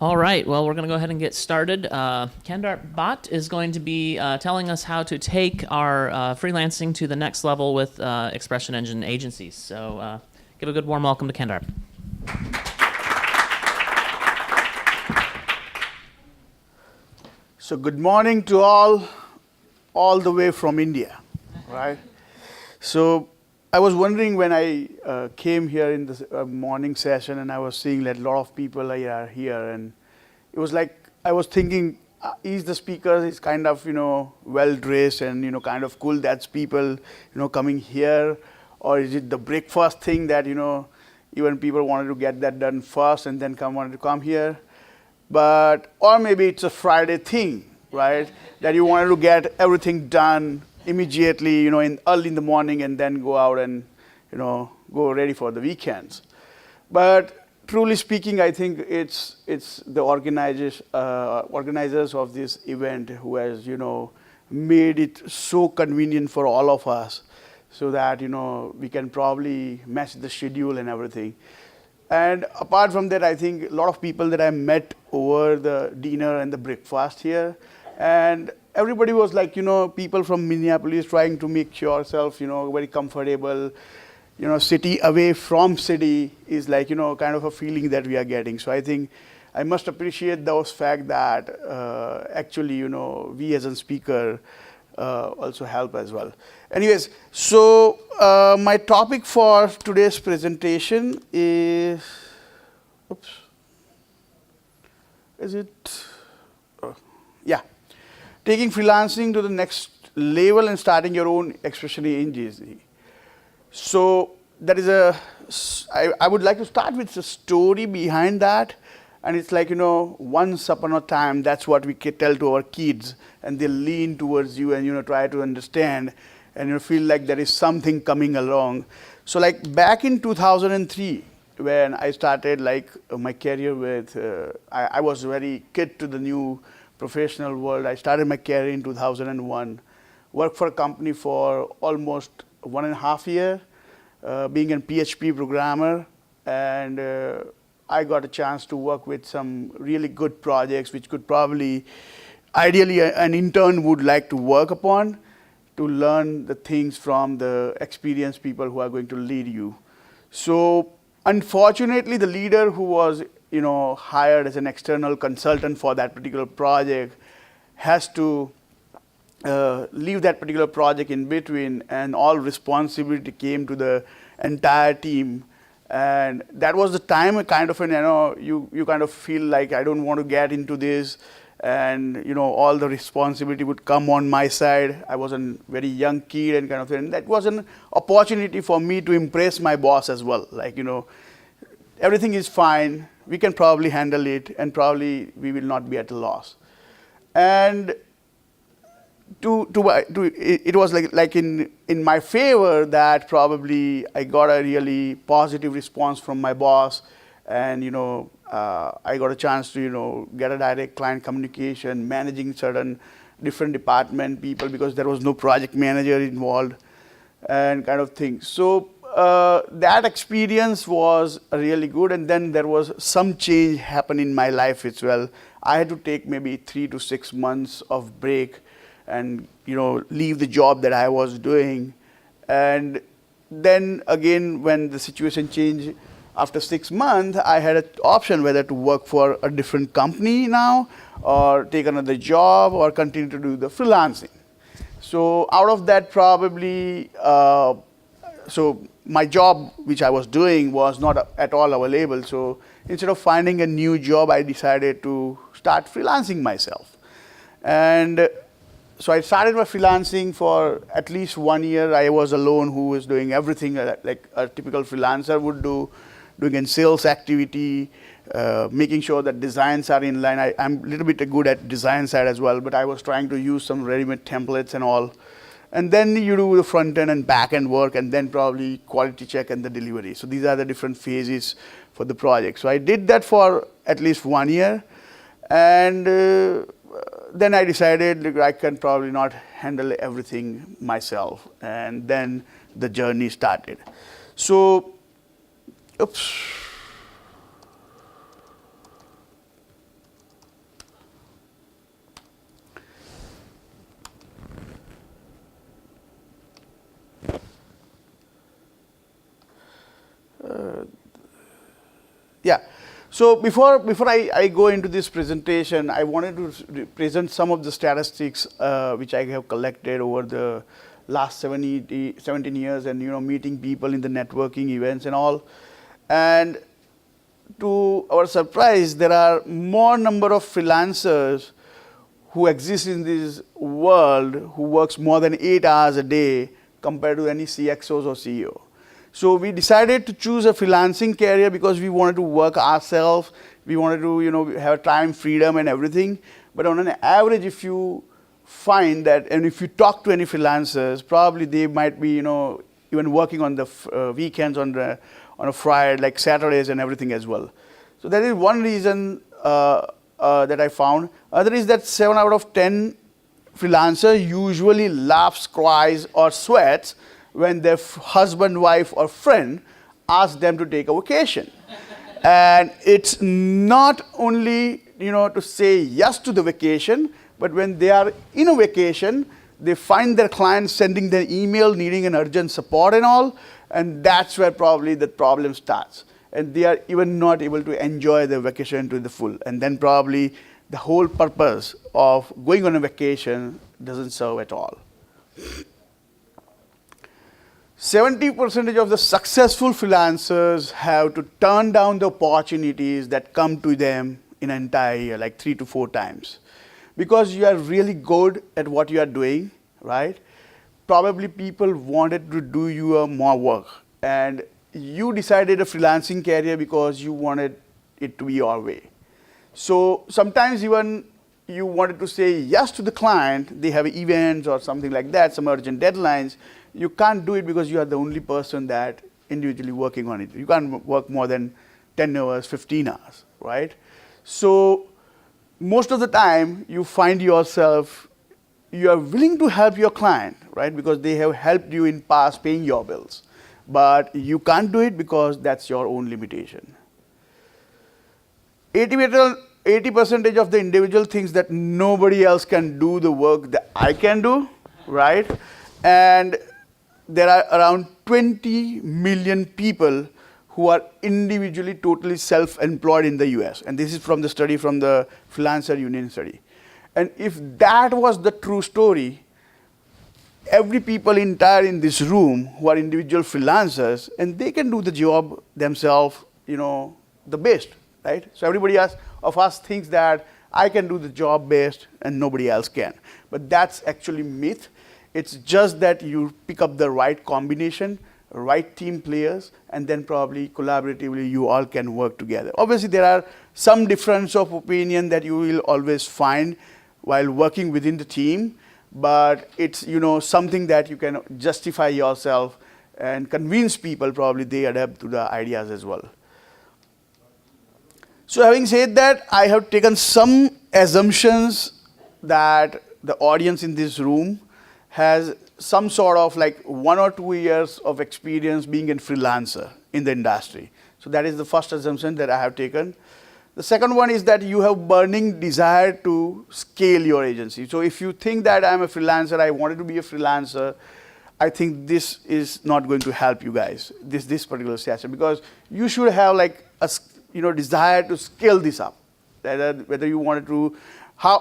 All right, well, we're going to go ahead and get started. Kandarp Bhatt is going to be telling us how to take our freelancing to the next level with ExpressionEngine agencies. So give a good warm welcome to Kandarp. So good morning to all the way from India, right? So I was wondering when I came here in this morning session, and I was seeing that a lot of people are here, and it was like I was thinking, is the speaker is kind of well dressed and kind of cool? That's people coming here, or is it the breakfast thing that even people wanted to get that done first and then wanted to come here? But or maybe it's a Friday thing, right? That you wanted to get everything done immediately, in early in the morning, and then go out and go ready for the weekends. But truly speaking, I think it's the organizers of this event who has made it so convenient for all of us, so that we can probably match the schedule and everything. And apart from that, I think a lot of people that I met over the dinner and the breakfast here, and everybody was like, people from Minneapolis trying to make yourself, very comfortable. City away from city is like, kind of a feeling that we are getting. So I think I must appreciate those fact that actually, we as a speaker also help as well. Anyways, so my topic for today's presentation is, yeah, taking freelancing to the next level and starting your own ExpressionEngine. So that is I would like to start with the story behind that. And it's like, once upon a time, that's what we tell to our kids, and they lean towards you and, try to understand, and you feel like there is something coming along. So like back in 2003, when I started like my career with, I was very kid to the new professional world. I started my career in 2001, worked for a company for almost 1.5 years, being a PHP programmer, and I got a chance to work with some really good projects, which could probably, ideally, an intern would like to work upon, to learn the things from the experienced people who are going to lead you. So unfortunately, the leader who was hired as an external consultant for that particular project has to leave that particular project in between, and all responsibility came to the entire team. And that was the time kind of you kind of feel like, I don't want to get into this, and all the responsibility would come on my side. I was a very young kid and kind of thing. And that was an opportunity for me to impress my boss as well. Like everything is fine, we can probably handle it, and probably we will not be at a loss. And it was like in my favor that probably I got a really positive response from my boss, and I got a chance to get a direct client communication, managing certain different department people, because there was no project manager involved and kind of thing. So that experience was really good, and then there was some change happen in my life as well. I had to take maybe 3 to 6 months of break and leave the job that I was doing. And then again, when the situation changed after 6 months, I had an option whether to work for a different company now, or take another job, or continue to do the freelancing. So out of that, probably, so my job which I was doing was not at all available. So instead of finding a new job, I decided to start freelancing myself. And so I started my freelancing for at least 1 year. I was alone who was doing everything like a typical freelancer would do, doing a sales activity, making sure that designs are in line. I'm a little bit good at design side as well, but I was trying to use some ready-made templates and all. And then you do the front end and back end work, and then probably quality check and the delivery. So these are the different phases for the project. So I did that for at least 1 year. And then I decided I can probably not handle everything myself. And then the journey started. So, oops. So before I go into this presentation, I wanted to present some of the statistics which I have collected over the last 17 years, and meeting people in the networking events and all. And to our surprise, there are more number of freelancers who exist in this world who works more than 8 hours a day compared to any CXOs or CEO. So we decided to choose a freelancing career because we wanted to work ourselves. We wanted to have time, freedom, and everything. But on an average, if you find that, and if you talk to any freelancers, probably they might be even working on the weekends, on a Friday, like Saturdays and everything as well. So that is one reason that I found. Other is that 7 out of 10 freelancers usually laughs, cries, or sweats when their husband, wife, or friend ask them to take a vacation. And it's not only to say yes to the vacation, but when they are in a vacation, they find their clients sending them email needing an urgent support and all, and that's where probably the problem starts. And they are even not able to enjoy their vacation to the full. And then probably the whole purpose of going on a vacation doesn't serve at all. 70% of the successful freelancers have to turn down the opportunities that come to them in an entire year, like 3 to 4 times. Because you are really good at what you are doing, right? Probably people wanted to do you more work. And you decided a freelancing career because you wanted it to be your way. So sometimes even you wanted to say yes to the client, they have events or something like that, some urgent deadlines. You can't do it because you are the only person that individually working on it. You can't work more than 10 hours, 15 hours, right? So most of the time you find yourself, you are willing to help your client, right? Because they have helped you in past paying your bills. But you can't do it because that's your own limitation. 80% of the individual thinks that nobody else can do the work that I can do, right? And there are around 20 million people who are individually totally self-employed in the US. And this is from the study from the Freelancer Union study. And if that was the true story, every people entire in this room who are individual freelancers, and they can do the job themselves, the best, right? So everybody of us thinks that I can do the job best and nobody else can. But that's actually myth. It's just that you pick up the right combination, right team players, and then probably collaboratively you all can work together. Obviously, there are some difference of opinion that you will always find while working within the team, but it's something that you can justify yourself and convince people probably they adapt to the ideas as well. So having said that, I have taken some assumptions that the audience in this room has some sort of like 1 or 2 years of experience being a freelancer in the industry. So that is the first assumption that I have taken. The second one is that you have burning desire to scale your agency. So if you think that I'm a freelancer, I wanted to be a freelancer, I think this is not going to help you guys, this particular session, because you should have like a desire to scale this up. Whether you wanted to,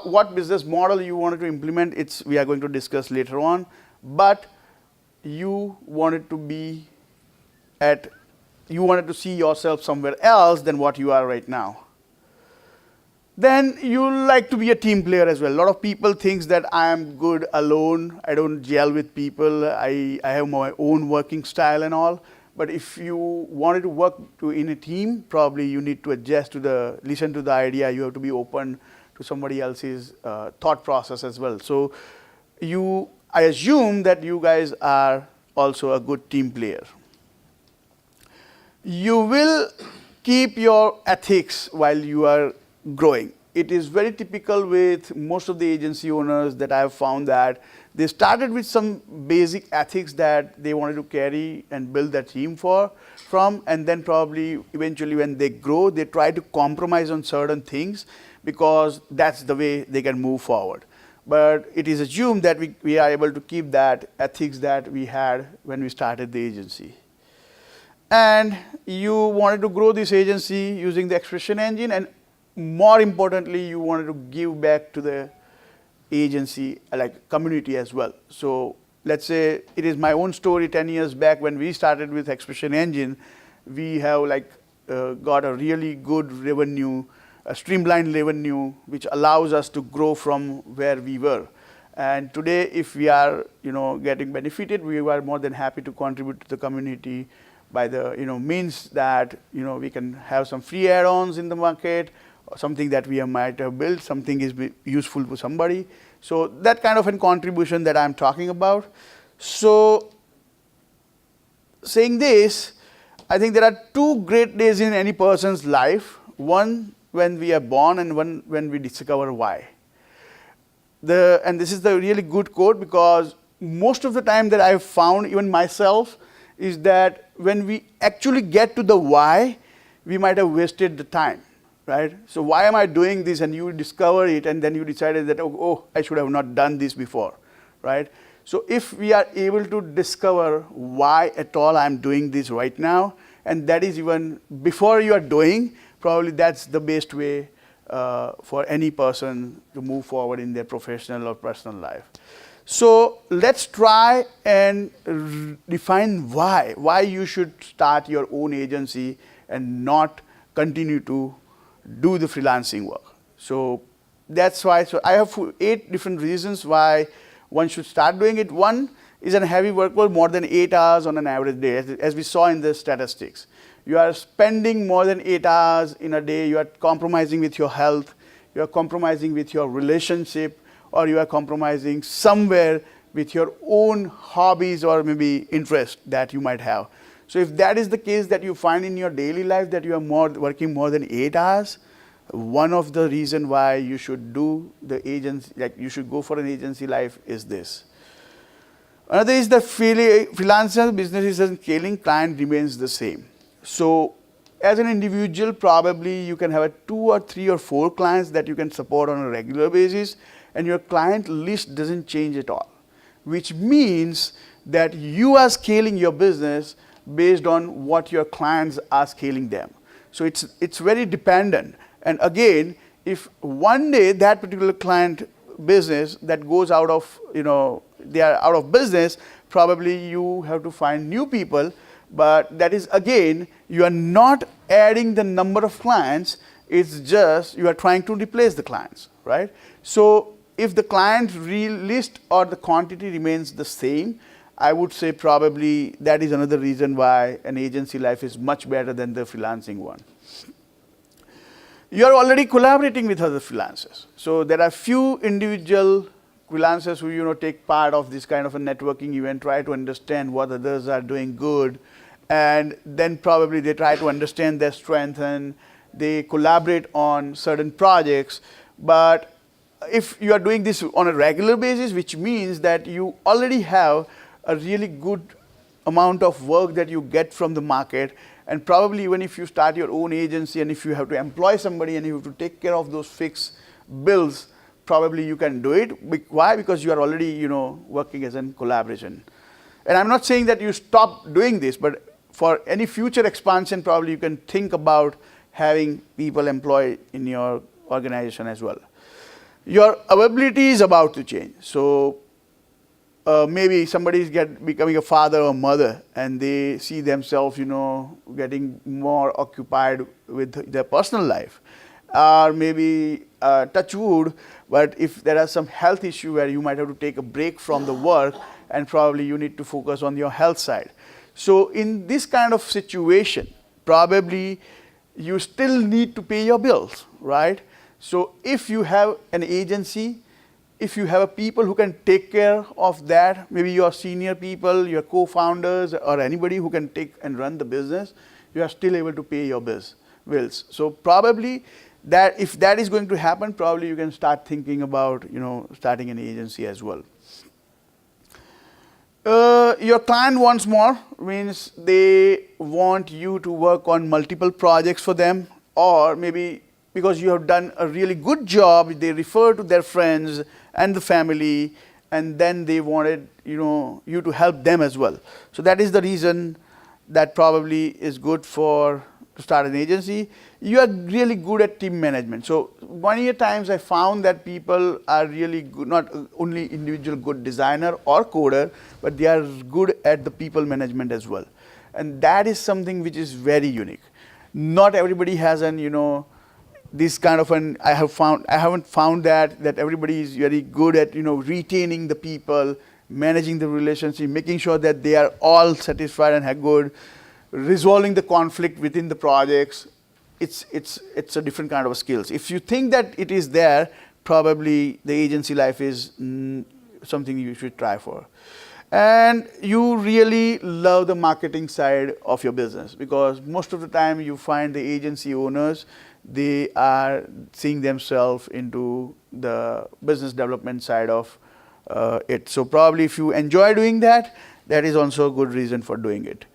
what business model you wanted to implement, we are going to discuss later on. But you wanted to see yourself somewhere else than what you are right now. Then you like to be a team player as well. A lot of people think that I am good alone. I don't gel with people. I have my own working style and all. But if you wanted to work in a team, probably you need to listen to the idea. You have to be open to somebody else's thought process as well. So I assume that you guys are also a good team player. You will keep your ethics while you are growing. It is very typical with most of the agency owners that I have found that they started with some basic ethics that they wanted to carry and build their team from, and then probably eventually when they grow, they try to compromise on certain things because that's the way they can move forward. But it is assumed that we are able to keep that ethics that we had when we started the agency. and you wanted to grow this agency using the Expression Engine, and more importantly, you wanted to give back to the agency, like community as well. So let's say it is my own story. 10 years back when we started with Expression Engine, we have got a really good revenue, a streamlined revenue, which allows us to grow from where we were. And today, if we are getting benefited, we are more than happy to contribute to the community by the means that we can have some free add-ons in the market, or something that we might have built, something is useful to somebody. So that kind of a contribution that I'm talking about. So saying this, I think there are two great days in any person's life. One when we are born, and one when we discover why. And this is the really good quote, because most of the time that I've found, even myself, is that when we actually get to the why, we might have wasted the time, right? So why am I doing this? And you discover it, and then you decided that, oh, I should have not done this before, right? So if we are able to discover why at all I'm doing this right now, and that is even before you are doing, probably that's the best way for any person to move forward in their professional or personal life. So let's try and define why you should start your own agency and not continue to do the freelancing work. So that's why. So I have 8 different reasons why one should start doing it. One is a heavy workload, more than 8 hours on an average day, as we saw in the statistics. You are spending more than 8 hours in a day. You are compromising with your health. You are compromising with your relationship, or you are compromising somewhere with your own hobbies or maybe interest that you might have. So if that is the case, that you find in your daily life that you are working more than 8 hours, one of the reasons why you should do the agency, like you should go for an agency life, is this. Another is the freelancer business is scaling, client remains the same. So as an individual, probably you can have 2 or 3 or 4 clients that you can support on a regular basis, and your client list doesn't change at all, which means that you are scaling your business based on what your clients are scaling them. So it's very dependent. And again, if one day that particular client business that goes out of, they are out of business, probably you have to find new people. But that is, again, you are not adding the number of clients, it's just you are trying to replace the clients, right? So if the client list or the quantity remains the same, I would say probably that is another reason why an agency life is much better than the freelancing one. You are already collaborating with other freelancers. So there are few individual freelancers who take part of this kind of a networking event, try to understand what others are doing good, and then probably they try to understand their strength and they collaborate on certain projects. But if you are doing this on a regular basis, which means that you already have a really good amount of work that you get from the market, and probably even if you start your own agency and if you have to employ somebody and you have to take care of those fixed bills, probably you can do it. Why? Because you are already working as in collaboration. And I'm not saying that you stop doing this, but for any future expansion, probably you can think about having people employed in your organization as well. Your availability is about to change. So maybe somebody is becoming a father or mother, and they see themselves, getting more occupied with their personal life. Or maybe touch wood, but if there are some health issue where you might have to take a break from the work, and probably you need to focus on your health side. So in this kind of situation, probably you still need to pay your bills, right? So if you have an agency, if you have people who can take care of that, maybe your senior people, your co-founders, or anybody who can take and run the business, you are still able to pay your bills. So probably that if that is going to happen, probably you can start thinking about starting an agency as well. Your client wants more, means they want you to work on multiple projects for them, or maybe because you have done a really good job, they refer to their friends and the family, and then they wanted you to help them as well. So that is the reason that probably is good for to start an agency. You are really good at team management. So many a times I found that people are really good, not only individual good designer or coder, but they are good at the people management as well. And that is something which is very unique. Not everybody has an, this kind of an, I haven't found that everybody is very good at, retaining the people, managing the relationship, making sure that they are all satisfied and have good, resolving the conflict within the projects. It's a different kind of skills. If you think that it is there, probably the agency life is something you should try for. And you really love the marketing side of your business, because most of the time you find the agency owners, they are seeing themselves into the business development side of it. So probably if you enjoy doing that, that is also a good reason for doing it.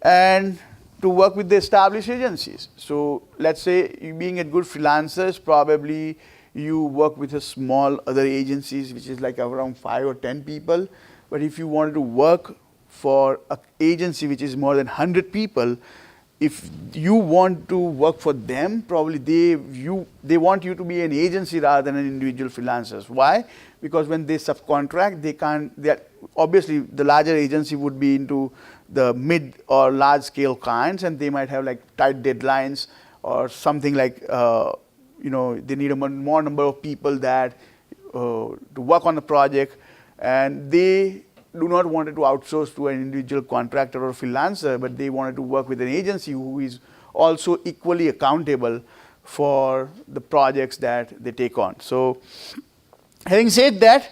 And to work with the established agencies. So let's say you being a good freelancers, probably you work with a small other agencies, which is like around 5 or 10 people. But if you wanted to work for an agency which is more than 100 people, if you want to work for them, probably they want you to be an agency rather than an individual freelancers. Why? Because when they subcontract, obviously the larger agency would be into the mid or large scale clients, and they might have like tight deadlines or something like, they need a more number of people that to work on the project, and they do not want to outsource to an individual contractor or freelancer, but they wanted to work with an agency who is also equally accountable for the projects that they take on. So having said that,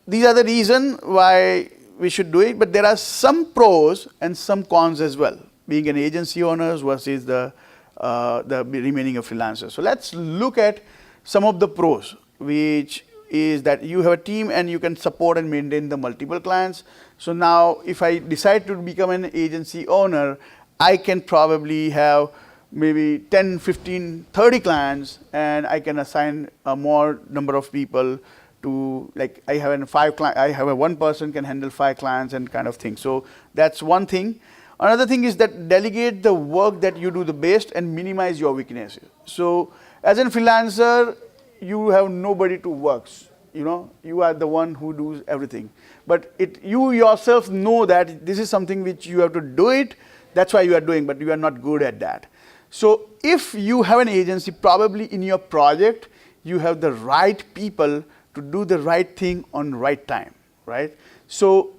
these are the reasons why we should do it, but there are some pros and some cons as well, being an agency owners versus the remaining of freelancers. So let's look at some of the pros, which is that you have a team and you can support and maintain the multiple clients. So now if I decide to become an agency owner, I can probably have maybe 10, 15, 30 clients, and I can assign a more number of people to, like I have a one person can handle 5 clients and kind of thing. So that's one thing. Another thing is that delegate the work that you do the best and minimize your weaknesses. So as a freelancer, you have nobody to work. You are the one who does everything. But you yourself know that this is something which you have to do it. That's why you are doing, but you are not good at that. So if you have an agency, probably in your project, you have the right people to do the right thing on the right time, right? So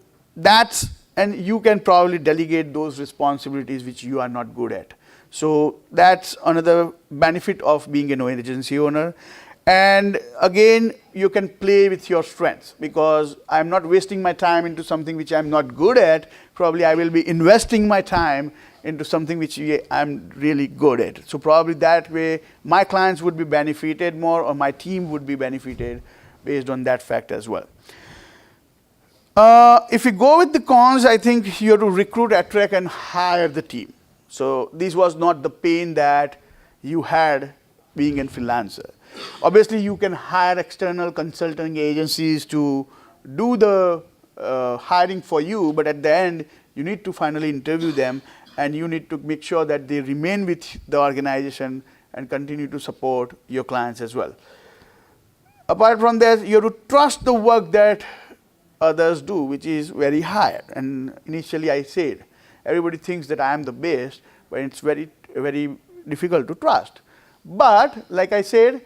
and you can probably delegate those responsibilities which you are not good at. So that's another benefit of being an agency owner. And again, you can play with your strengths, because I'm not wasting my time into something which I'm not good at. Probably I will be investing my time into something which I'm really good at. So probably that way my clients would be benefited more, or my team would be benefited based on that fact as well. If you go with the cons, I think you have to recruit, attract and hire the team. So this was not the pain that you had being a freelancer. Obviously, you can hire external consulting agencies to do the hiring for you, but at the end, you need to finally interview them, and you need to make sure that they remain with the organization and continue to support your clients as well. Apart from that, you have to trust the work that others do, which is very hard. And initially I said, everybody thinks that I am the best, but it's very, very difficult to trust. But like I said,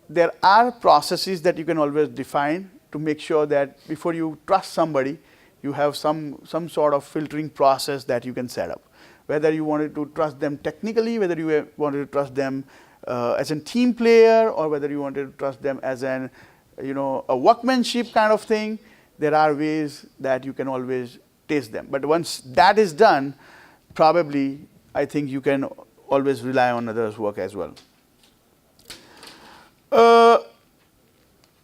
there are processes that you can always define to make sure that before you trust somebody, you have some sort of filtering process that you can set up. Whether you wanted to trust them technically, whether you wanted to trust them as a team player, or whether you wanted to trust them as a workmanship kind of thing, there are ways that you can always test them. But once that is done, probably I think you can always rely on others' work as well.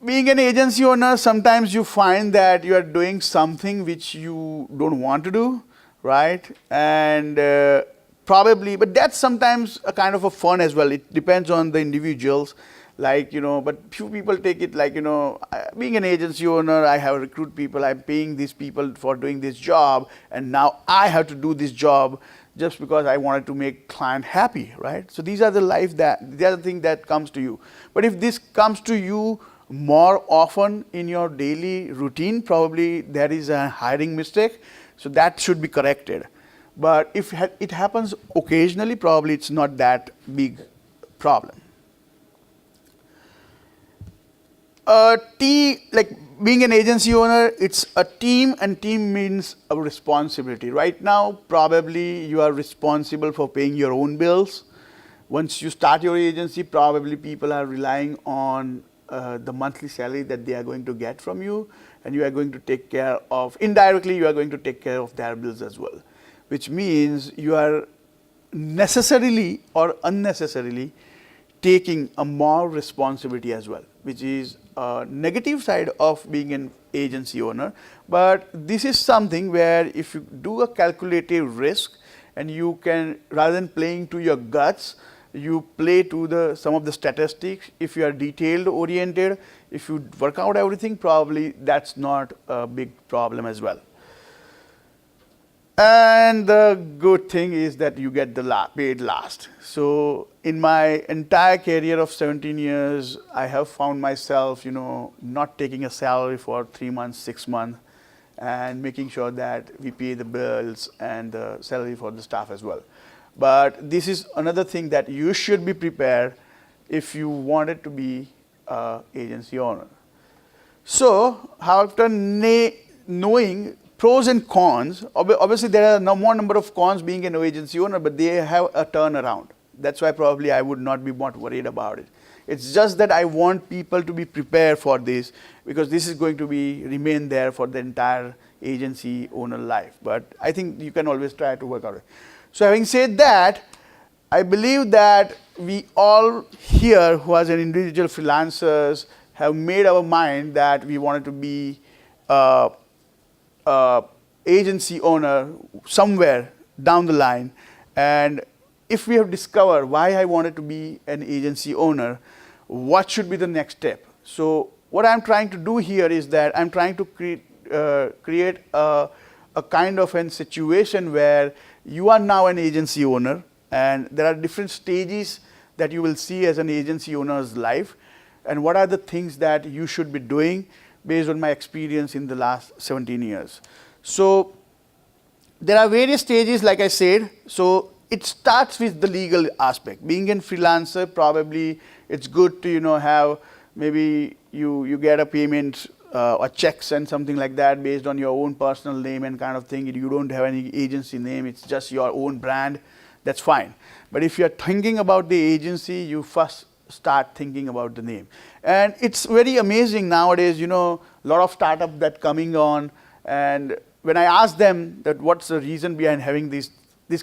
Being an agency owner, sometimes you find that you are doing something which you don't want to do, right? And but that's sometimes a kind of a fun as well. It depends on the individuals. Like, but few people take it like, being an agency owner, I have recruit people, I'm paying these people for doing this job, and now I have to do this job just because I wanted to make client happy, right? So these are the thing that comes to you. But if this comes to you more often in your daily routine, probably there is a hiring mistake, so that should be corrected. But if it happens occasionally, probably it's not that big problem. Like being an agency owner, it's a team, and team means a responsibility. Right now, probably you are responsible for paying your own bills. Once you start your agency, probably people are relying on the monthly salary that they are going to get from you, and you are going to take care of, indirectly, you are going to take care of their bills as well, which means you are necessarily or unnecessarily taking a more responsibility as well, which is a negative side of being an agency owner. But this is something where if you do a calculative risk, and you can, rather than playing to your guts, you play to some of the statistics. If you are detailed oriented, if you work out everything, probably that's not a big problem as well. And the good thing is that you get the paid last. So in my entire career of 17 years, I have found myself, not taking a salary for 3 months, 6 months, and making sure that we pay the bills and the salary for the staff as well. But this is another thing that you should be prepared if you wanted to be an agency owner. So after knowing pros and cons, obviously there are no more number of cons being an agency owner, but they have a turnaround. That's why probably I would not be much worried about it. It's just that I want people to be prepared for this, because this is going to remain there for the entire agency owner life. But I think you can always try to work out it. So having said that, I believe that we all here who as an individual freelancers have made our mind that we wanted to be agency owner somewhere down the line. And if we have discovered why I wanted to be an agency owner, what should be the next step? So what I'm trying to do here is that I'm trying to create a kind of a situation where you are now an agency owner, and there are different stages that you will see as an agency owner's life, and what are the things that you should be doing based on my experience in the last 17 years. So there are various stages, like I said. So it starts with the legal aspect. Being a freelancer, probably it's good to have, maybe you get a payment or checks and something like that based on your own personal name and kind of thing. You don't have any agency name, it's just your own brand, that's fine. But if you're thinking about the agency, you first start thinking about the name. And it's very amazing nowadays, a lot of startups that coming on, and when I ask them that what's the reason behind having this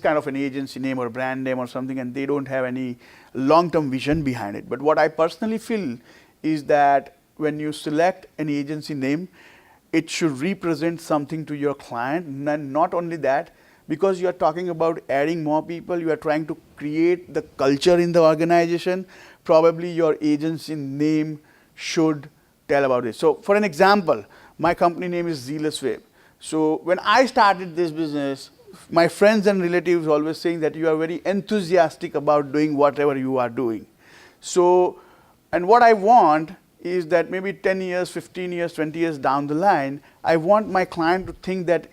kind of an agency name or brand name or something, and they don't have any long-term vision behind it. But what I personally feel is that when you select an agency name, it should represent something to your client. And not only that, because you are talking about adding more people, you are trying to create the culture in the organization, probably your agency name should tell about it. So for an example, my company name is ZealousWeb. So when I started this business, my friends and relatives always saying that you are very enthusiastic about doing whatever you are doing. So, and what I want is that maybe 10 years, 15 years, 20 years down the line, I want my client to think that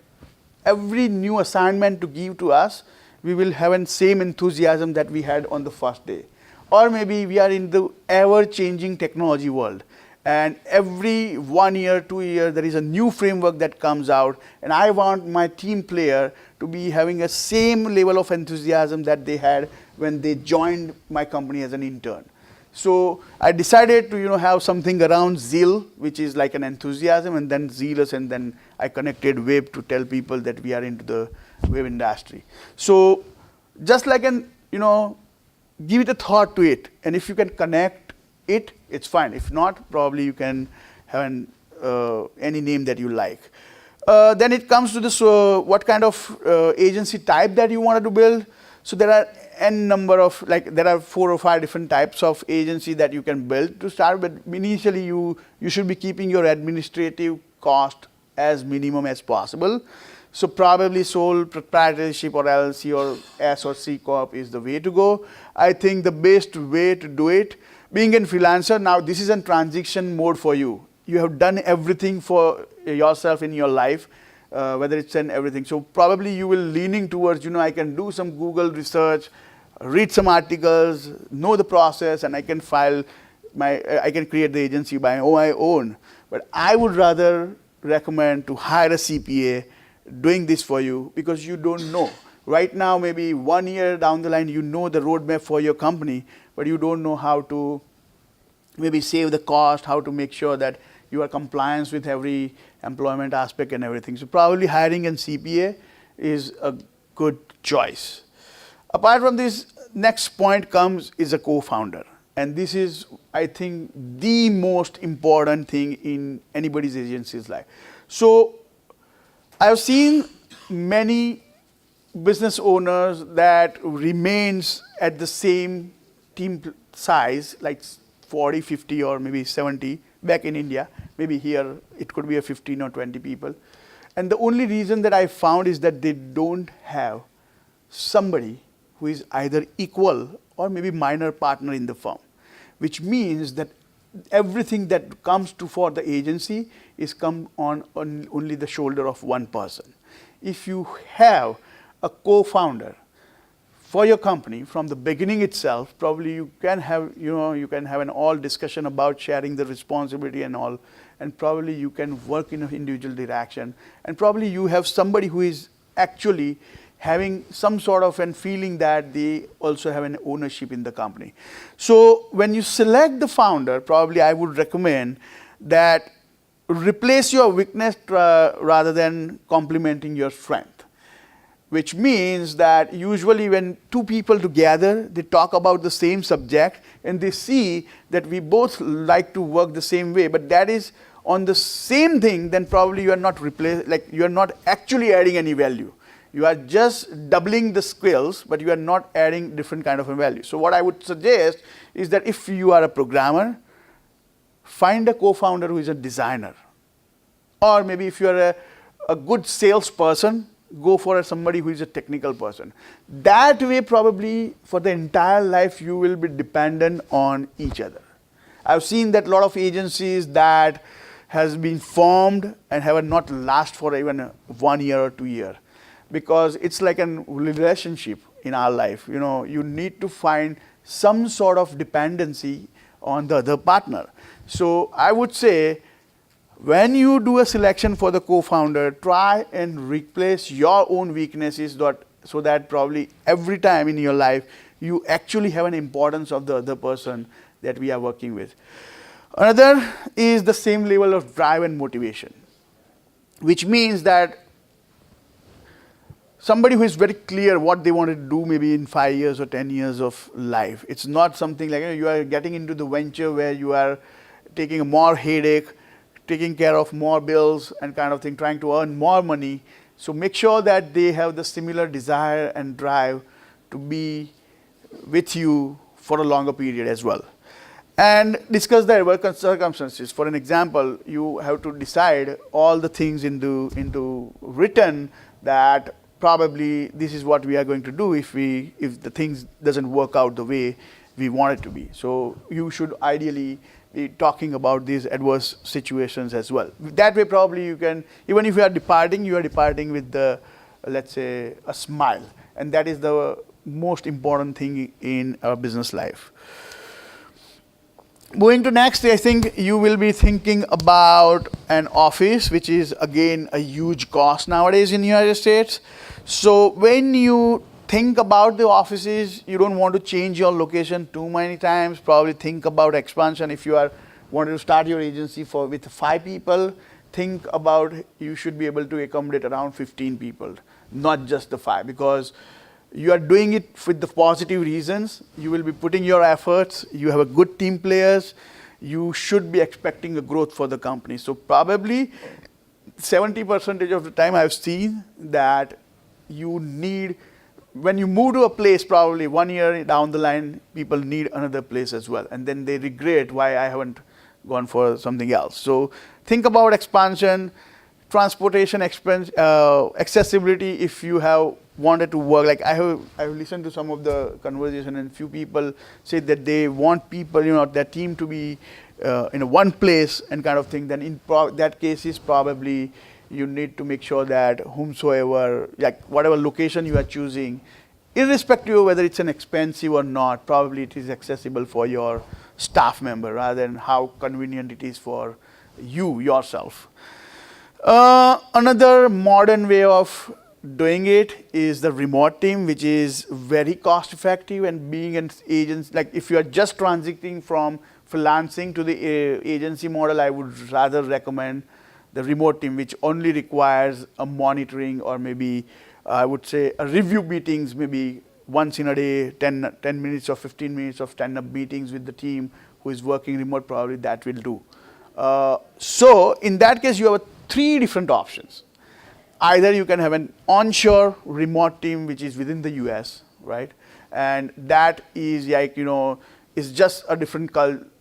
every new assignment to give to us, we will have the same enthusiasm that we had on the first day. Or maybe we are in the ever-changing technology world, and every 1 year, 2 years, there is a new framework that comes out, and I want my team player to be having a same level of enthusiasm that they had when they joined my company as an intern. So I decided to have something around zeal, which is like an enthusiasm, and then zealous, and then I connected web to tell people that we are into the web industry. So just like give it a thought to it, and if you can connect it, it's fine. If not, probably you can have any name that you like. Then it comes to this, what kind of agency type that you wanted to build. So there are n number of, like there are 4 or 5 different types of agency that you can build to start, but initially you should be keeping your administrative cost as minimum as possible. So probably sole proprietorship or LLC or S or C Corp is the way to go. I think the best way to do it, being a freelancer, now this is a transition mode for you. You have done everything for yourself in your life, whether it's in everything. So probably you will leaning towards, I can do some Google research, read some articles, know the process, and I can I can create the agency by my own. But I would rather recommend to hire a CPA doing this for you, because you don't know. Right now, maybe 1 year down the line, you know the roadmap for your company, but you don't know how to maybe save the cost, how to make sure that you are compliant with every employment aspect and everything. So probably hiring a CPA is a good choice. Apart from this, next point comes is a co-founder. And this is, I think, the most important thing in anybody's agency's life. So I've seen many business owners that remains at the same team size, like 40, 50, or maybe 70 back in India. Maybe here it could be a 15 or 20 people. And the only reason that I found is that they don't have somebody who is either equal or maybe minor partner in the firm, which means that everything that comes to for the agency is come on only the shoulder of one person. If you have a co-founder for your company from the beginning itself, probably you can have, you can have an all discussion about sharing the responsibility and all, and probably you can work in an individual direction, and probably you have somebody who is actually having some sort of a feeling that they also have an ownership in the company. So when you select the founder, probably I would recommend that replace your weakness rather than complementing your strength. Which means that usually when two people together, they talk about the same subject and they see that we both like to work the same way, but that is on the same thing, then probably you are not you are not actually adding any value. You are just doubling the skills, but you are not adding different kind of a value. So what I would suggest is that if you are a programmer, find a co-founder who is a designer. Or maybe if you are a good salesperson, go for somebody who is a technical person. That way, probably for the entire life, you will be dependent on each other. I've seen that a lot of agencies that has been formed and have not last for even 1 year or 2 years, because it's like a relationship in our life. You need to find some sort of dependency on the other partner. So I would say, when you do a selection for the co-founder, try and replace your own weaknesses so that probably every time in your life, you actually have an importance of the other person that we are working with. Another is the same level of drive and motivation, which means that somebody who is very clear what they want to do maybe in 5 years or 10 years of life. It's not something like you are getting into the venture where you are taking a more headache, taking care of more bills and kind of thing, trying to earn more money. So make sure that they have the similar desire and drive to be with you for a longer period as well. And discuss their work circumstances. For an example, you have to decide all the things into written that probably this is what we are going to do if the things doesn't work out the way we want it to be. So you should ideally be talking about these adverse situations as well. That way probably you can, even if you are departing with the, let's say, a smile. And that is the most important thing in our business life. Moving to next, I think you will be thinking about an office, which is again a huge cost nowadays in the United States. So when you think about the offices, you don't want to change your location too many times. Probably think about expansion. If you are wanting to start your agency with 5 people, think about you should be able to accommodate around 15 people, not just the 5, because you are doing it with the positive reasons. You will be putting your efforts. You have a good team players. You should be expecting a growth for the company. So probably 70% of the time I've seen that you need when you move to a place, probably 1 year down the line, people need another place as well. And then they regret why I haven't gone for something else. So think about expansion, transportation expense, accessibility. If you have wanted to work, like I've listened to some of the conversation, and few people say that they want people, their team to be in one place and kind of thing. Then in that case is probably you need to make sure that whomsoever, like whatever location you are choosing, irrespective of whether it's an expensive or not, probably it is accessible for your staff member rather than how convenient it is for you yourself. Another modern way of doing it is the remote team, which is very cost effective, and being an agent, like if you are just transiting from freelancing to the agency model, I would rather recommend the remote team, which only requires a monitoring, or maybe I would say a review meetings, maybe once in a day, 10 minutes or 15 minutes of stand-up meetings with the team who is working remote, probably that will do. So in that case, you have 3 different options. Either you can have an onshore remote team, which is within the US, right? And that is like, it's just a different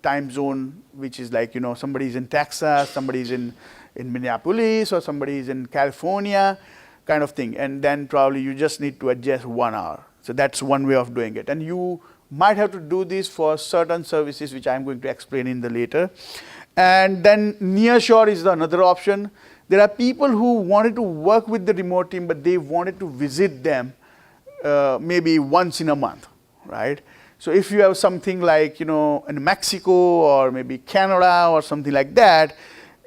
time zone, which is like, somebody is in Texas, somebody is in Minneapolis, or somebody is in California, kind of thing. And then probably you just need to adjust 1 hour. So that's one way of doing it. And you might have to do this for certain services, which I'm going to explain in the later. And then nearshore is another option. There are people who wanted to work with the remote team, but they wanted to visit them maybe once in a month, right? So if you have something like, in Mexico or maybe Canada or something like that,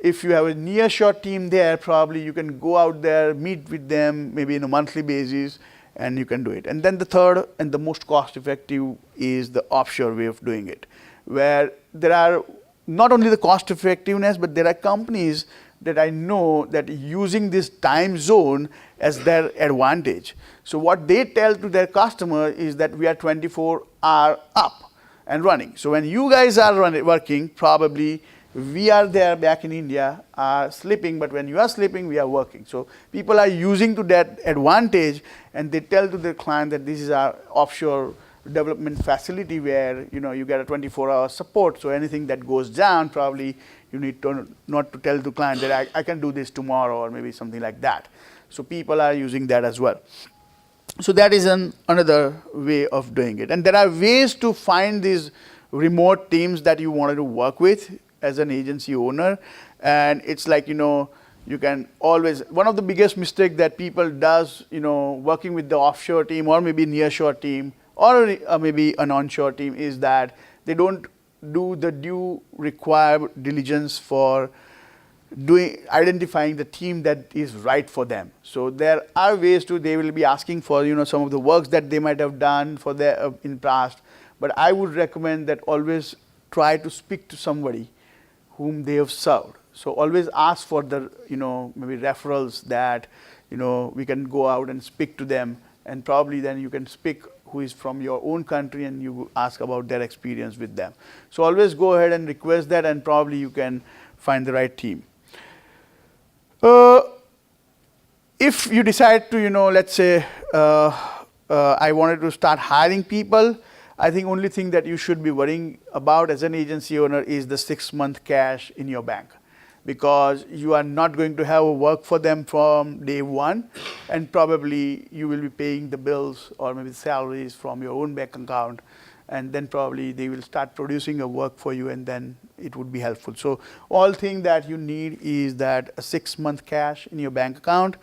if you have a nearshore team there, probably you can go out there, meet with them maybe on a monthly basis, and you can do it. And then the third and the most cost effective is the offshore way of doing it, where there are not only the cost effectiveness, but there are companies that I know that using this time zone as their advantage. So what they tell to their customer is that we are 24-hour up and running. So when you guys are working, probably we are there back in India sleeping, but when you are sleeping, we are working. So people are using to that advantage, and they tell to their client that this is our offshore development facility where you get a 24-hour support. So anything that goes down, probably you need to not to tell the client that I can do this tomorrow, or maybe something like that. So people are using that as well. So that is another way of doing it. And there are ways to find these remote teams that you wanted to work with as an agency owner. And it's like, you can always, one of the biggest mistake that people does, working with the offshore team or maybe nearshore team or maybe an onshore team, is that they don't do the due required diligence for identifying the team that is right for them. So there are ways they will be asking for, some of the works that they might have done for their in past. But I would recommend that always try to speak to somebody whom they have served. So always ask for the, maybe referrals that, we can go out and speak to them, and probably then you can speak who is from your own country and you ask about their experience with them. So always go ahead and request that, and probably you can find the right team. If you decide to, let's say, I wanted to start hiring people, I think only thing that you should be worrying about as an agency owner is the 6-month cash in your bank, because you are not going to have work for them from day one, and probably you will be paying the bills or maybe salaries from your own bank account, and then probably they will start producing a work for you, and then it would be helpful. So all thing that you need is that a 6-month cash in your bank account,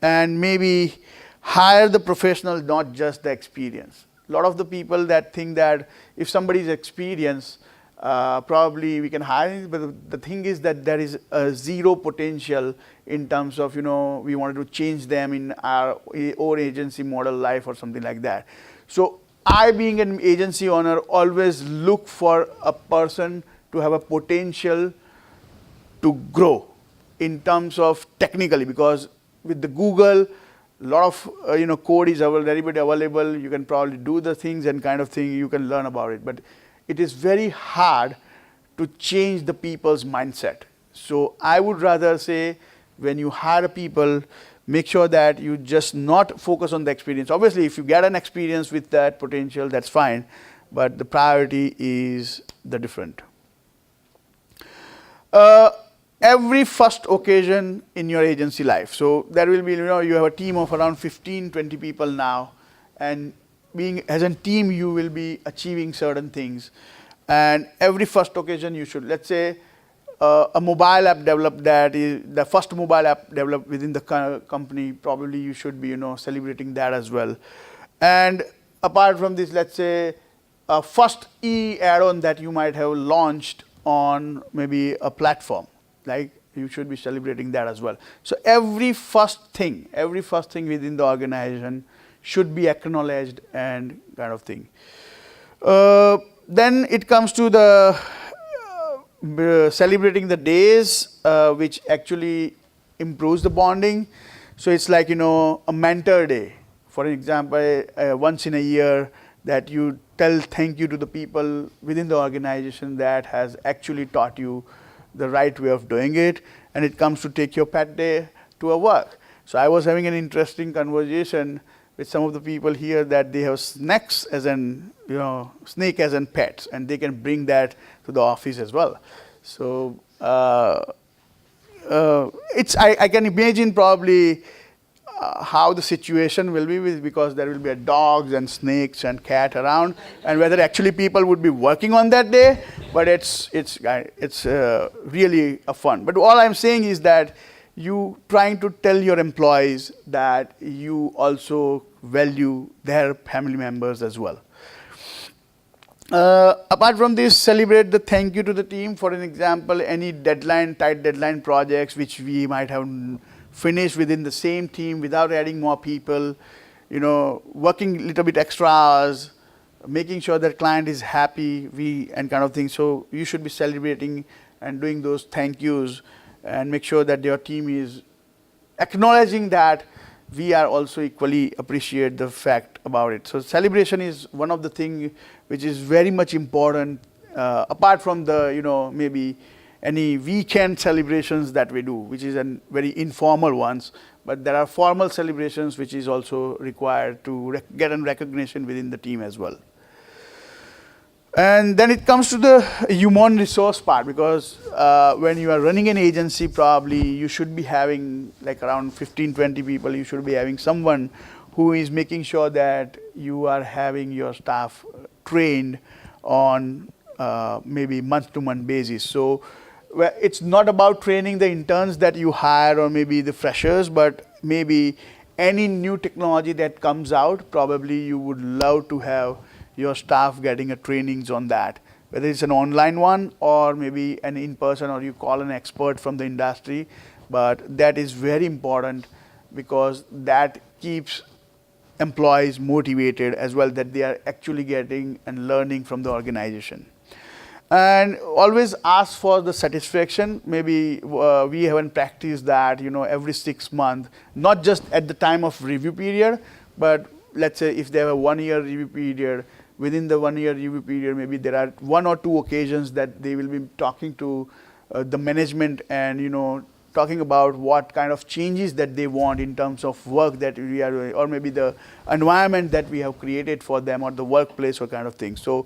and maybe hire the professional, not just the experience. A lot of the people that think that if somebody is experienced, probably we can hire him, but the thing is that there is a zero potential in terms of, we wanted to change them in our own agency model life or something like that. So I, being an agency owner, always look for a person to have a potential to grow in terms of technically, because with the Google, a lot of code is very bit available. You can probably do the things and kind of thing, you can learn about it. But it is very hard to change the people's mindset. So I would rather say, when you hire people, make sure that you just not focus on the experience. Obviously, if you get an experience with that potential, that's fine, but the priority is the different. Every first occasion in your agency life. So there will be, you have a team of around 15, 20 people now, and being as a team, you will be achieving certain things. And every first occasion you should, let's say, a mobile app developed, that is the first mobile app developed within the company, probably you should be, celebrating that as well. And apart from this, let's say a first add-on that you might have launched on maybe a platform, like you should be celebrating that as well. So every first thing within the organization should be acknowledged and kind of thing. Then it comes to the celebrating the days, which actually improves the bonding. So it's like, a mentor day, for example, once in a year, that you tell thank you to the people within the organization that has actually taught you the right way of doing it. And it comes to take your pet day to a work. So I was having an interesting conversation with some of the people here that they have snakes as an, snake as in pets, and they can bring that to the office as well. So I can imagine probably how the situation will be because there will be dogs and snakes and cat around, and whether actually people would be working on that day. But it's really a fun. But all I'm saying is that you trying to tell your employees that you also value their family members as well. Apart from this, celebrate the thank you to the team. For an example, any tight deadline projects which we might have finished within the same team without adding more people, working a little bit extra hours, making sure that client is happy, and kind of thing. So you should be celebrating and doing those thank yous, and make sure that your team is acknowledging that we are also equally appreciate the fact about it. So celebration is one of the things which is very much important, apart from the, maybe any weekend celebrations that we do, which is a very informal ones. But there are formal celebrations which is also required to get a recognition within the team as well. And then it comes to the human resource part, because when you are running an agency, probably you should be having like around 15, 20 people. You should be having someone who is making sure that you are having your staff trained on maybe month-to-month basis. So it's not about training the interns that you hire or maybe the freshers, but maybe any new technology that comes out, probably you would love to have your staff getting a trainings on that, whether it's an online one or maybe an in-person, or you call an expert from the industry. But that is very important, because that keeps employees motivated as well, that they are actually getting and learning from the organization. And always ask for the satisfaction. Maybe we haven't practiced that, every 6 months, not just at the time of review period, but let's say if they have a 1-year review period, within the 1-year review period, maybe there are 1 or 2 occasions that they will be talking to the management and, talking about what kind of changes that they want in terms of work that we are doing, or maybe the environment that we have created for them, or the workplace, or kind of thing. So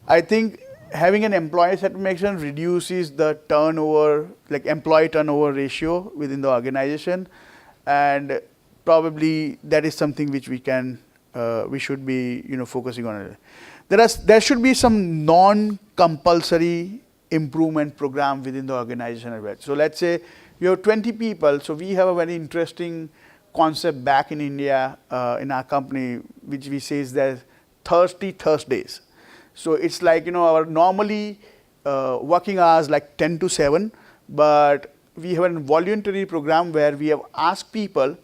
I think having an employee satisfaction reduces the turnover, like employee turnover ratio within the organization, and probably that is something which we should be focusing on it. There should be some non-compulsory improvement program within the organization as well. So let's say you have 20 people. So we have a very interesting concept back in India in our company, which we say is that Thirsty Thursdays. So it's like our normally working hours like 10 to 7, but we have a voluntary program where we have asked people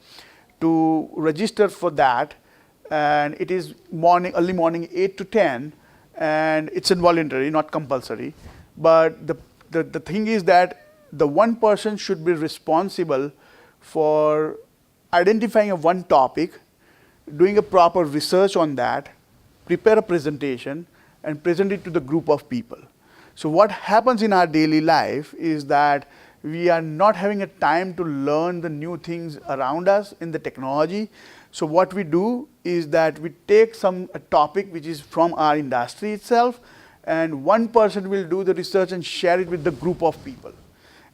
to register for that, and it is early morning 8 to 10, and it's involuntary, not compulsory. But the thing is that the one person should be responsible for identifying one topic, doing a proper research on that, prepare a presentation, and present it to the group of people. So what happens in our daily life is that we are not having a time to learn the new things around us in the technology. So what we do is that we take a topic which is from our industry itself, and one person will do the research and share it with the group of people.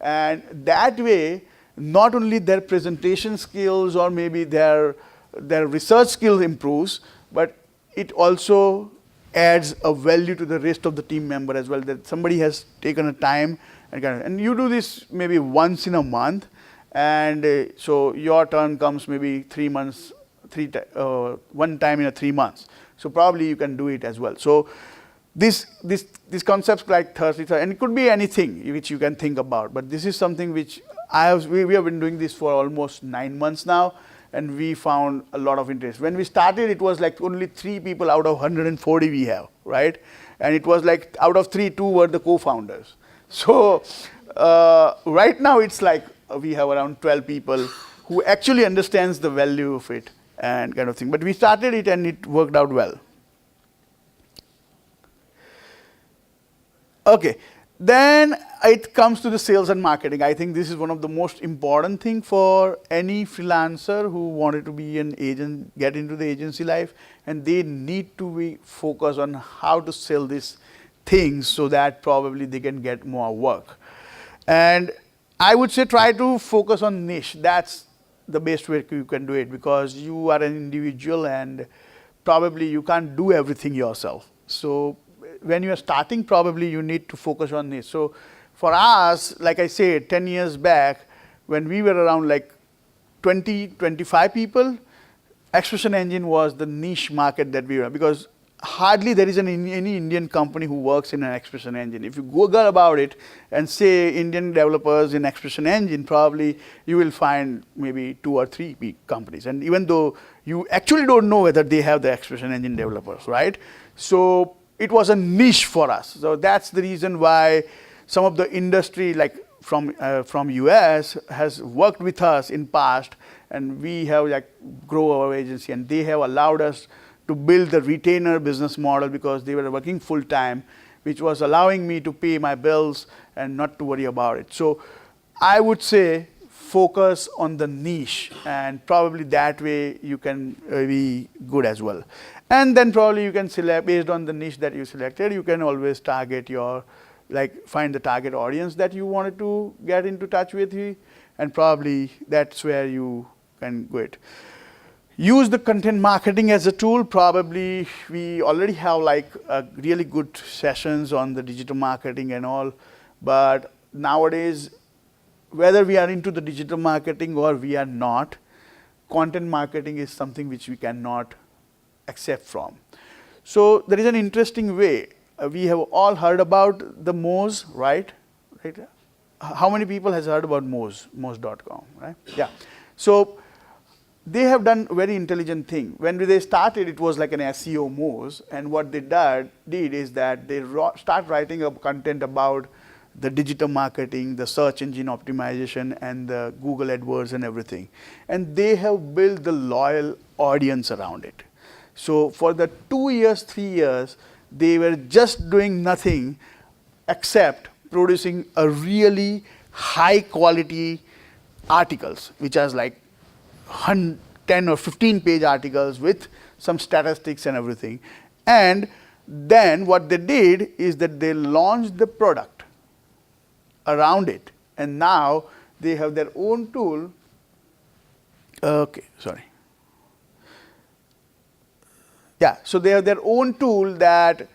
And that way, not only their presentation skills or maybe their research skills improves, but it also adds a value to the rest of the team member as well, that somebody has taken a time and you do this maybe once in a month, and so your turn comes maybe 3 months, one time in 3 months. So probably you can do it as well. So these concepts like Thursday, and it could be anything which you can think about, but this is something which we have been doing this for almost 9 months now, and we found a lot of interest. When we started, it was like only 3 people out of 140 we have, right? And it was like out of 3, 2 were the co-founders. So right now it's like we have around 12 people who actually understands the value of it and kind of thing. But we started it and it worked out well. Okay, then it comes to the sales and marketing. I think this is one of the most important thing for any freelancer who wanted to be an agent, get into the agency life, and they need to be focused on how to sell these things so that probably they can get more work. And I would say try to focus on niche. That's the best way you can do it, because you are an individual and probably you can't do everything yourself. So when you are starting, probably you need to focus on this. So for us, like I said, 10 years back, when we were around like 20, 25 people, ExpressionEngine was the niche market that we were, because hardly there is any Indian company who works in an ExpressionEngine. If you Google about it and say Indian developers in ExpressionEngine, probably you will find maybe 2 or 3 big companies. And even though you actually don't know whether they have the ExpressionEngine developers, right? So it was a niche for us. So that's the reason why some of the industry, like from US, has worked with us in past, and we have like grow our agency, and they have allowed us to build the retainer business model, because they were working full time, which was allowing me to pay my bills and not to worry about it. So I would say focus on the niche, and probably that way you can be good as well. And then probably you can select, based on the niche that you selected, you can always target your, like find the target audience that you wanted to get into touch with, and probably that's where you can go it. Use the content marketing as a tool. Probably we already have like really good sessions on the digital marketing and all, but nowadays, whether we are into the digital marketing or we are not, content marketing is something which we cannot accept from. So there is an interesting way. We have all heard about the Moz, right? How many people has heard about Moz, Moz.com, right? Yeah. So they have done a very intelligent thing. When they started, it was like an SEO Moz, and what they did is that they start writing up content about the digital marketing, the search engine optimization, and the Google AdWords and everything. And they have built the loyal audience around it. So for the 2 years, 3 years, they were just doing nothing except producing a really high quality articles, which is like 10 or 15 page articles with some statistics and everything. And then what they did is that they launched the product around it, and now they have their own tool. Okay, sorry. Yeah, so they have their own tool that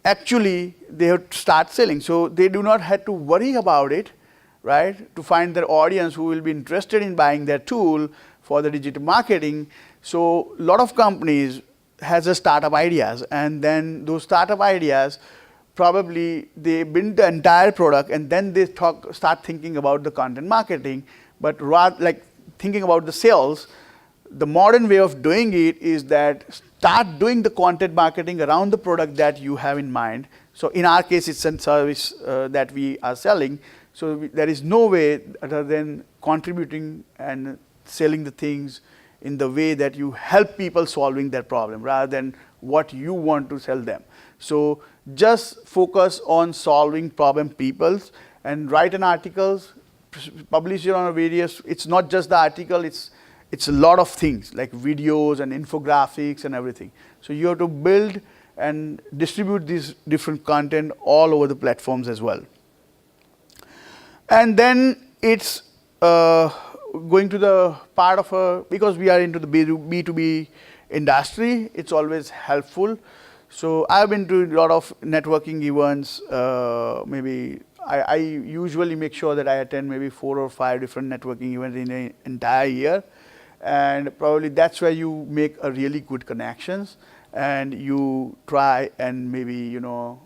actually they have to start selling. So they do not have to worry about it, right, to find their audience who will be interested in buying their tool for the digital marketing. So a lot of companies has a startup ideas, and then those startup ideas, probably they build the entire product, and then they start thinking about the content marketing. But rather like thinking about the sales, the modern way of doing it is that start doing the content marketing around the product that you have in mind. So in our case, it's a service that we are selling. So there is no way other than contributing and selling the things in the way that you help people solving their problem rather than what you want to sell them. So just focus on solving problem people's and write an articles, publish it on various, it's not just the article, it's a lot of things like videos and infographics and everything. So you have to build and distribute these different content all over the platforms as well. And then it's going to the part of because we are into the B2B industry, it's always helpful. So I've been to a lot of networking events. Maybe I usually make sure that I attend maybe 4 or 5 different networking events in an entire year. And probably that's where you make a really good connections and you try and maybe, you know,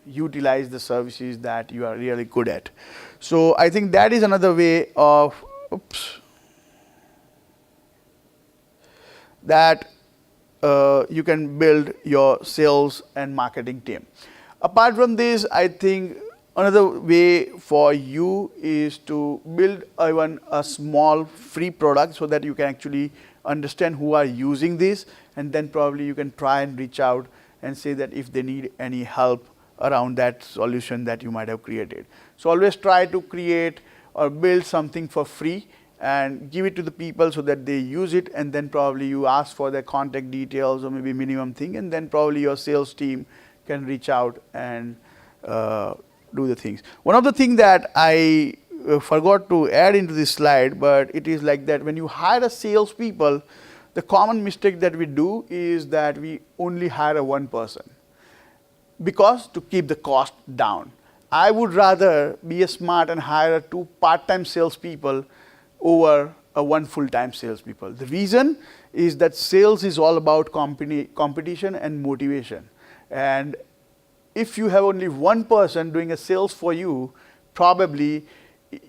utilize the services that you are really good at. So I think that is another way of, that you can build your sales and marketing team. Apart from this, I think another way for you is to build even a small free product so that you can actually understand who are using this, and then probably you can try and reach out and say that if they need any help around that solution that you might have created. So always try to create or build something for free and give it to the people so that they use it, and then probably you ask for their contact details or maybe minimum thing, and then probably your sales team can reach out and do the things. One of the things that I forgot to add into this slide, but it is like that when you hire a salespeople, the common mistake that we do is that we only hire a one person, because to keep the cost down. I would rather be smart and hire 2 part-time salespeople over a 1 full-time salespeople. The reason is that sales is all about competition and motivation. And if you have only one person doing a sales for you, probably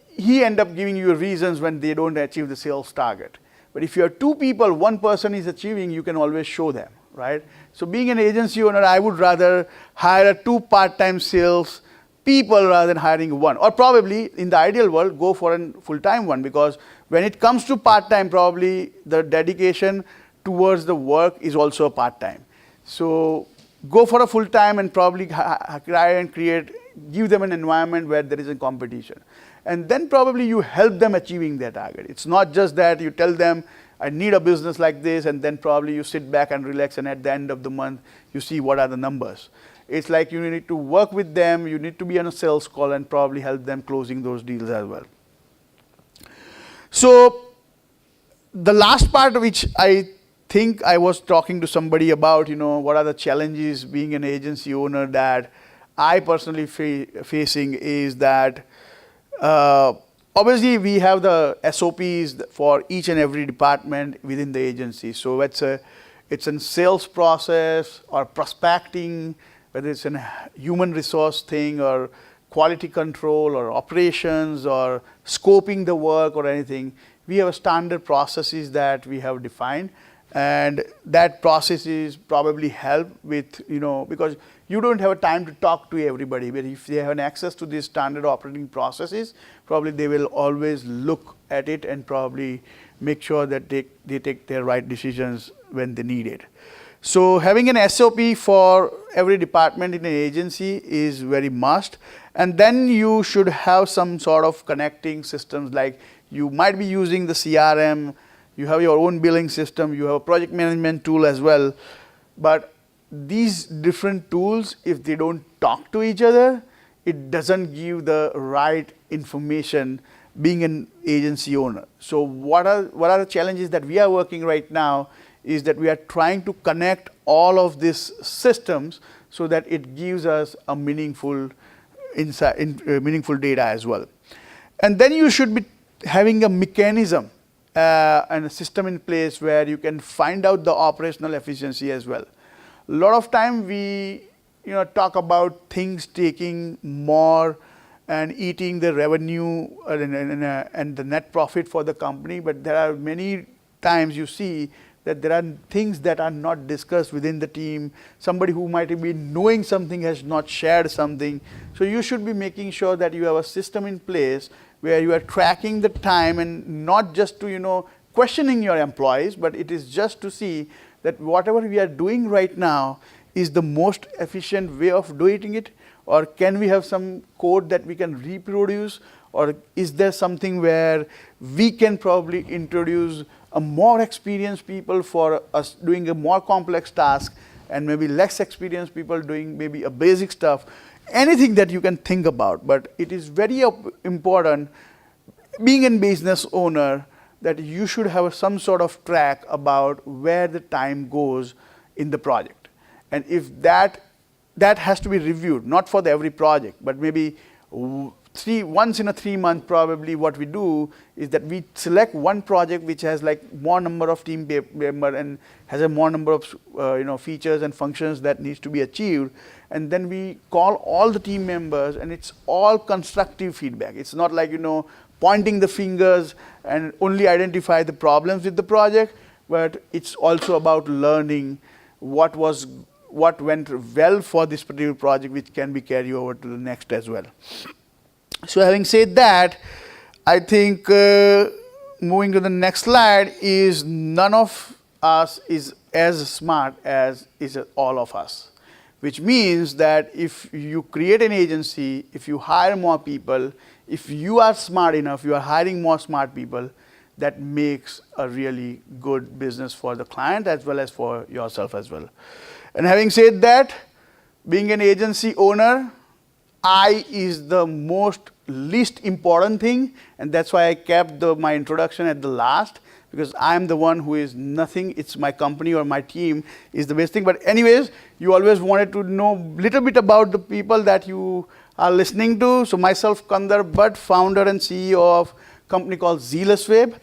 he end up giving you reasons when they don't achieve the sales target. But if you have 2 people, one person is achieving, you can always show them, right? So being an agency owner, I would rather hire 2 part-time sales people rather than hiring one, or probably in the ideal world go for a full-time one, because when it comes to part-time, probably the dedication towards the work is also a part-time. So go for a full-time and probably try and give them an environment where there is a competition. And then probably you help them achieving their target. It's not just that you tell them, I need a business like this, and then probably you sit back and relax, and at the end of the month, you see what are the numbers. It's like you need to work with them, you need to be on a sales call and probably help them closing those deals as well. So the last part, which I think I was talking to somebody about, you know, what are the challenges being an agency owner that I personally facing is that obviously we have the SOPs for each and every department within the agency. So it's a sales process or prospecting, whether it's a human resource thing or quality control or operations or scoping the work or anything. We have a standard processes that we have defined, and that processes probably help with, you know, because you don't have a time to talk to everybody, but if they have an access to these standard operating processes, probably they will always look at it and probably make sure that they take their right decisions when they need it. So having an SOP for every department in an agency is very must. And then you should have some sort of connecting systems, like you might be using the CRM, you have your own billing system, you have a project management tool as well. But these different tools, if they don't talk to each other, it doesn't give the right information being an agency owner. So what are the challenges that we are working right now is that we are trying to connect all of these systems so that it gives us a meaningful insight, meaningful data as well. And then you should be having a mechanism and a system in place where you can find out the operational efficiency as well. A lot of time we talk about things taking more and eating the revenue and the net profit for the company, but there are many times you see that there are things that are not discussed within the team. Somebody who might be knowing something has not shared something. So you should be making sure that you have a system in place where you are tracking the time, and not just to questioning your employees, but it is just to see that whatever we are doing right now is the most efficient way of doing it, or can we have some code that we can reproduce, or is there something where we can probably introduce a more experienced people for us doing a more complex task, and maybe less experienced people doing maybe a basic stuff, anything that you can think about. But it is very important, being a business owner, that you should have some sort of track about where the time goes in the project. And if that has to be reviewed, not for every project, but maybe once in a 3 month, probably what we do is that we select one project which has like more number of team member and has a more number of features and functions that needs to be achieved, and then we call all the team members, and it's all constructive feedback. It's not like pointing the fingers and only identify the problems with the project, but it's also about learning what went well for this particular project, which can be carried over to the next as well. So having said that, I think moving to the next slide is none of us is as smart as is all of us, which means that if you create an agency, if you hire more people, if you are smart enough, you are hiring more smart people, that makes a really good business for the client as well as for yourself as well. And having said that, being an agency owner, I is the least important thing, and that's why I kept my introduction at the last, because I'm the one who is nothing. It's my company or my team is the best thing. But anyways, you always wanted to know a little bit about the people that you are listening to. So myself, Kandarp Bhatt, founder and CEO of a company called ZealousWeb,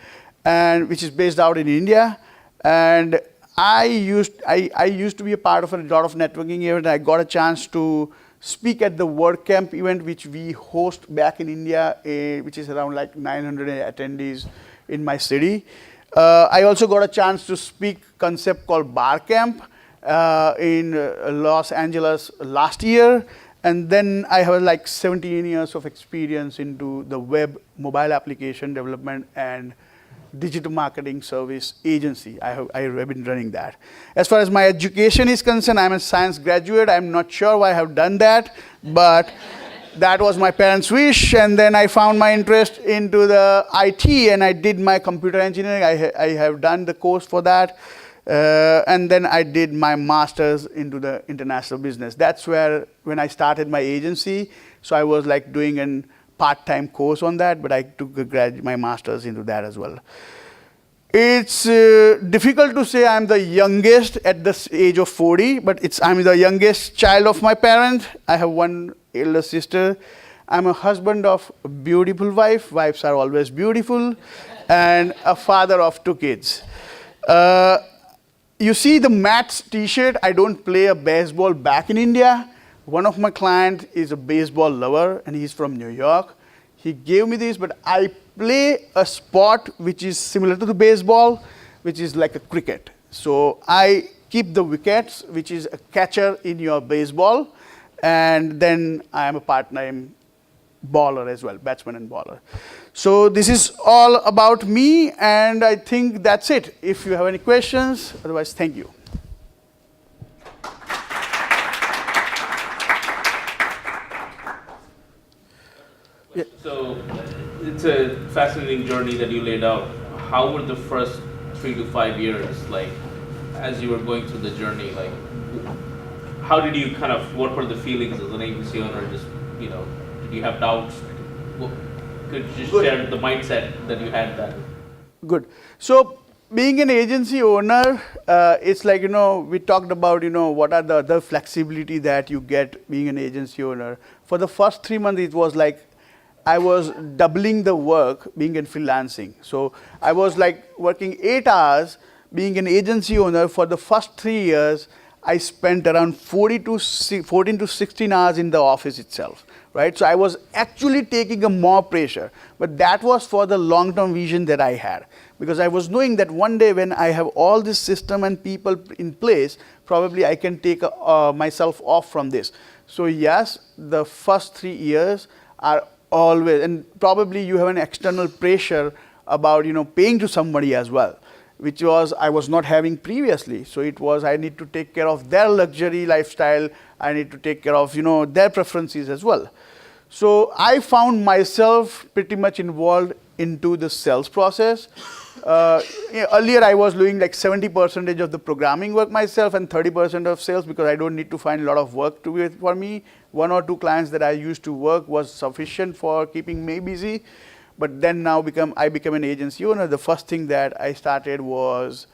and which is based out in India. And I used to be a part of a lot of networking events. I got a chance to speak at the WordCamp event, which we host back in India, which is around like 900 attendees in my city. I also got a chance to speak concept called Barcamp in Los Angeles last year. And then I have like 17 years of experience into the web, mobile application development, and digital marketing service agency. I have been running that. As far as my education is concerned, I'm a science graduate. I'm not sure why I have done that, but that was my parents' wish. And then I found my interest into the IT, and I did my computer engineering. I have done the course for that. And then I did my master's into the international business. That's where, when I started my agency, so I was like doing an part-time course on that, but I took my master's into that as well. It's difficult to say I'm the youngest at the age of 40, but I'm the youngest child of my parents. I have one elder sister. I'm a husband of a beautiful wife. Wives are always beautiful. And a father of 2 kids. You see the Matt's t-shirt. I don't play a baseball back in India. One of my clients is a baseball lover, and he's from New York. He gave me this, but I play a sport which is similar to the baseball, which is like a cricket. So I keep the wickets, which is a catcher in your baseball, and then I am a part-time baller as well, batsman and baller. So this is all about me, and I think that's it. If you have any questions, otherwise, thank you. Yeah. So it's a fascinating journey that you laid out. How were the first 3 to 5 years, like, as you were going through the journey? Like, how did you what were the feelings as an agency owner? Just, did you have doubts? Could you just share the mindset that you had then? Good. So being an agency owner, it's like, we talked about, what are the other flexibility that you get being an agency owner. For the first 3 months, it was like I was doubling the work being in freelancing. So I was like working 8 hours being an agency owner. For the first 3 years, I spent around 14 to 16 hours in the office itself, right? So I was actually taking a more pressure, but that was for the long-term vision that I had, because I was knowing that one day when I have all this system and people in place, probably I can take myself off from this. So yes, the first 3 years are always, and probably you have an external pressure about, paying to somebody as well, which I was not having previously. So it was, I need to take care of their luxury lifestyle. I need to take care of, their preferences as well. So I found myself pretty much involved into the sales process. Earlier I was doing like 70% of the programming work myself and 30% of sales, because I don't need to find a lot of work to do it for me. 1 or 2 clients that I used to work was sufficient for keeping me busy. But then now I became an agency owner. The first thing that I started was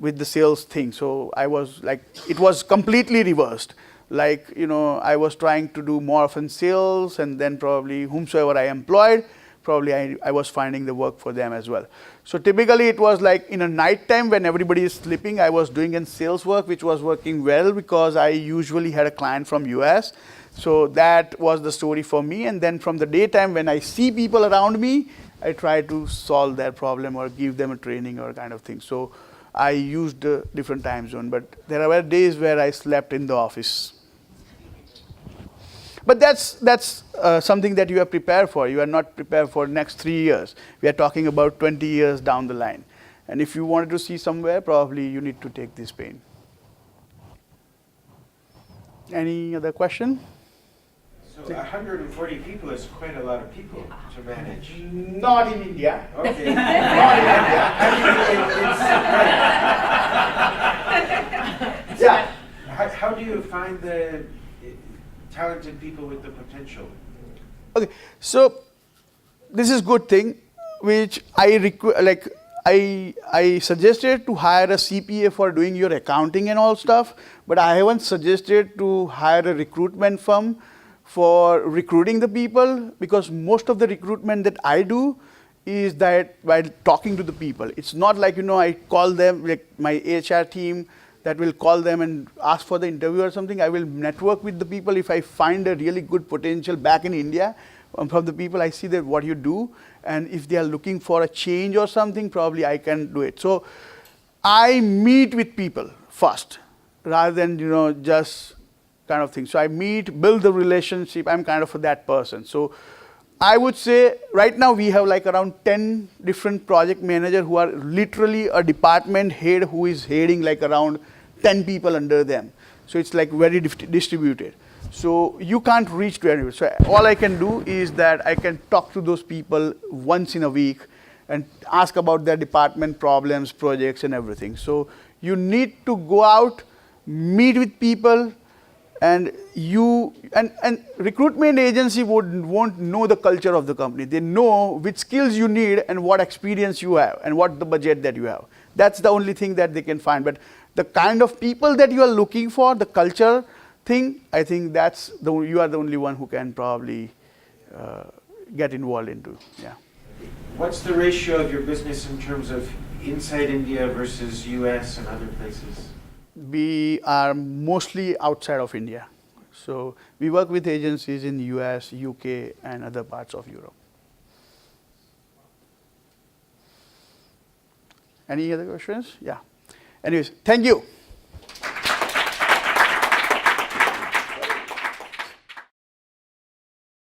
with the sales thing. So I was like, it was completely reversed. Like, I was trying to do more often sales, and then probably whomsoever I employed, probably I was finding the work for them as well. So typically it was like in a night time when everybody is sleeping, I was doing in sales work, which was working well because I usually had a client from US. So that was the story for me. And then from the daytime when I see people around me, I try to solve their problem or give them a training or kind of thing. So I used a different time zone, but there were days where I slept in the office. But that's something that you are prepared for. You are not prepared for next 3 years. We are talking about 20 years down the line. And if you wanted to see somewhere, probably you need to take this pain. Any other question? So 140 people is quite a lot of people to manage. Not in India. Okay. Not in India. Yeah. How do you find the talented people with the potential? Okay, so this is good thing, which I suggested to hire a CPA for doing your accounting and all stuff, but I haven't suggested to hire a recruitment firm for recruiting the people, because most of the recruitment that I do is that by talking to the people. It's not like, I call them, like my HR team that will call them and ask for the interview or something. I will network with the people. If I find a really good potential back in India, from the people I see that what you do, and if they are looking for a change or something, probably I can do it. So I meet with people first, rather than, just kind of thing. So I meet, build the relationship. I'm kind of that person. So I would say right now we have like around 10 different project managers who are literally a department head who is heading like around 10 people under them. So it's like very distributed. So you can't reach to everyone. So all I can do is that I can talk to those people once in a week and ask about their department problems, projects, and everything. So you need to go out, meet with people, and recruitment agency won't know the culture of the company. They know which skills you need and what experience you have and what the budget that you have. That's the only thing that they can find. But the kind of people that you are looking for, the culture thing, I think you are the only one who can probably get involved into. Yeah. What's the ratio of your business in terms of inside India versus US and other places? We are mostly outside of India. So we work with agencies in US, UK, and other parts of Europe. Any other questions? Yeah. Anyways, thank you.